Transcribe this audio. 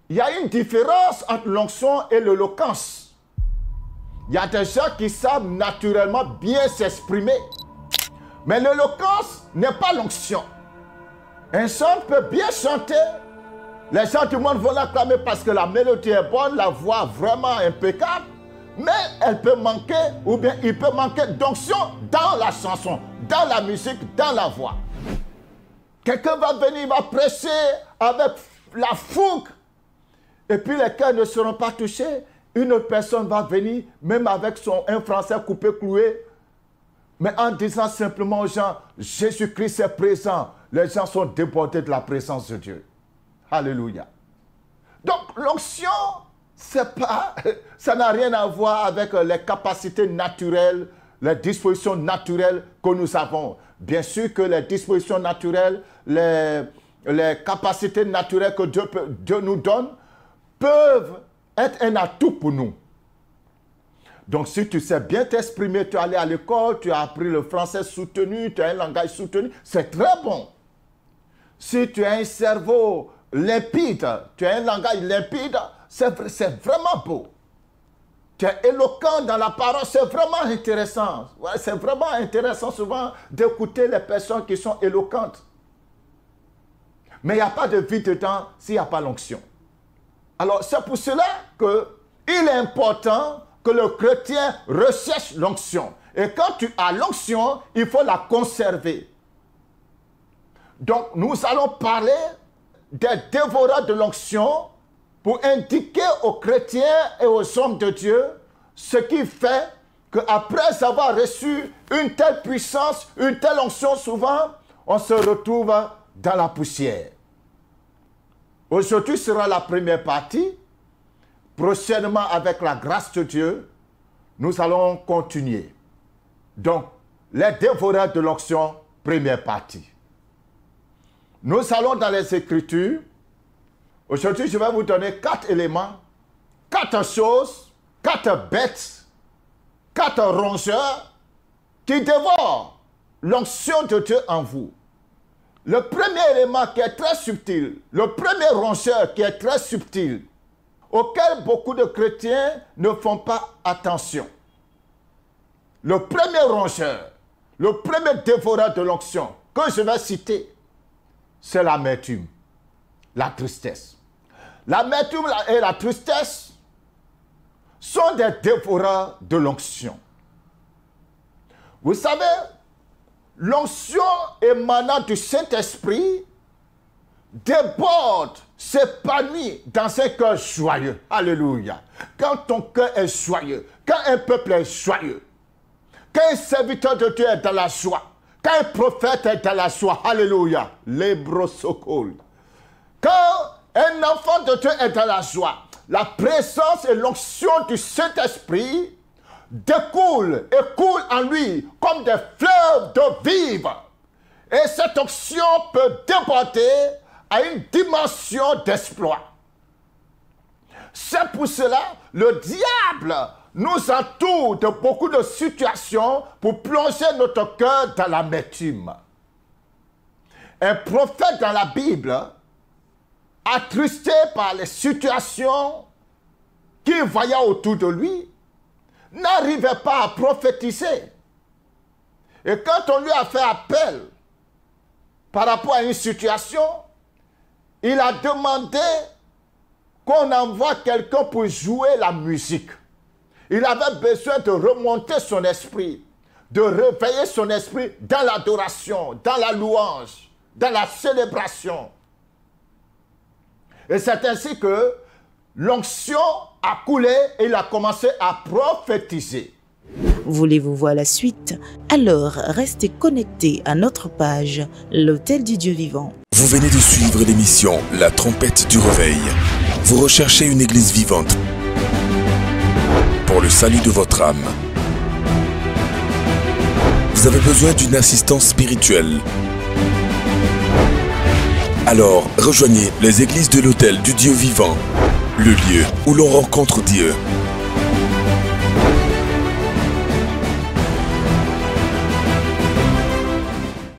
il y a une différence entre l'onction et l'éloquence. Il y a des gens qui savent naturellement bien s'exprimer. Mais l'éloquence n'est pas l'onction. Un chant peut bien chanter. Les gens du monde vont l'acclamer parce que la mélodie est bonne, la voix vraiment impeccable. Mais elle peut manquer, ou bien il peut manquer d'onction dans la chanson, dans la musique, dans la voix. Quelqu'un va venir, va prêcher avec la fougue. Et puis les cœurs ne seront pas touchés. Une autre personne va venir, même avec un français coupé, cloué. Mais en disant simplement aux gens, Jésus-Christ est présent. Les gens sont débordés de la présence de Dieu. Alléluia. Donc l'onction, ça n'a rien à voir avec les capacités naturelles, les dispositions naturelles que nous avons. Bien sûr que les dispositions naturelles, les capacités naturelles que Dieu nous donne peuvent être un atout pour nous. Donc si tu sais bien t'exprimer, tu es allé à l'école, tu as appris le français soutenu, tu as un langage soutenu, c'est très bon. Si tu as un cerveau limpide, tu as un langage limpide, c'est vraiment beau. Tu es éloquent dans la parole, c'est vraiment intéressant. Ouais, c'est vraiment intéressant souvent d'écouter les personnes qui sont éloquentes. Mais il n'y a pas de vie dedans s'il n'y a pas l'onction. Alors c'est pour cela qu'il est important que le chrétien recherche l'onction. Et quand tu as l'onction, il faut la conserver. Donc nous allons parler des dévoreurs de l'onction pour indiquer aux chrétiens et aux hommes de Dieu ce qui fait qu'après avoir reçu une telle puissance, une telle onction, souvent, on se retrouve dans la poussière. Aujourd'hui sera la première partie. Prochainement, avec la grâce de Dieu, nous allons continuer. Donc, les dévoreurs de l'onction, première partie. Nous allons dans les Écritures. Aujourd'hui, je vais vous donner 4 éléments, 4 choses, 4 bêtes, 4 rongeurs qui dévorent l'onction de Dieu en vous. Le premier élément qui est très subtil, le premier rongeur qui est très subtil, auquel beaucoup de chrétiens ne font pas attention. Le premier rongeur, le premier dévoreur de l'onction que je vais citer, c'est l'amertume, la tristesse. L'amertume et la tristesse sont des dévoreurs de l'onction. Vous savez, l'onction émanant du Saint-Esprit déborde, s'épanouit dans un cœur joyeux. Alléluia. Quand ton cœur est joyeux, quand un peuple est joyeux, quand un serviteur de Dieu est dans la joie, quand un prophète est dans la joie, alléluia, l'ébrosokol. Quand un enfant de Dieu est dans la joie, la présence et l'onction du Saint-Esprit découle et coule en lui comme des fleuves d'eau vive. Et cette onction peut déborder à une dimension d'exploit. C'est pour cela le diable nous entoure de beaucoup de situations pour plonger notre cœur dans l'amertume. Un prophète dans la Bible, attristé par les situations qu'il voyait autour de lui, n'arrivait pas à prophétiser. Et quand on lui a fait appel par rapport à une situation, il a demandé qu'on envoie quelqu'un pour jouer la musique. Il avait besoin de remonter son esprit, de réveiller son esprit dans l'adoration, dans la louange, dans la célébration. Et c'est ainsi que l'onction a coulé et il a commencé à prophétiser. Voulez-vous voir la suite? Alors restez connectés à notre page, l'Autel du Dieu Vivant. Vous venez de suivre l'émission La Trompette du Réveil. Vous recherchez une église vivante pour le salut de votre âme. Vous avez besoin d'une assistance spirituelle. Alors, rejoignez les églises de l'Autel du Dieu Vivant, le lieu où l'on rencontre Dieu.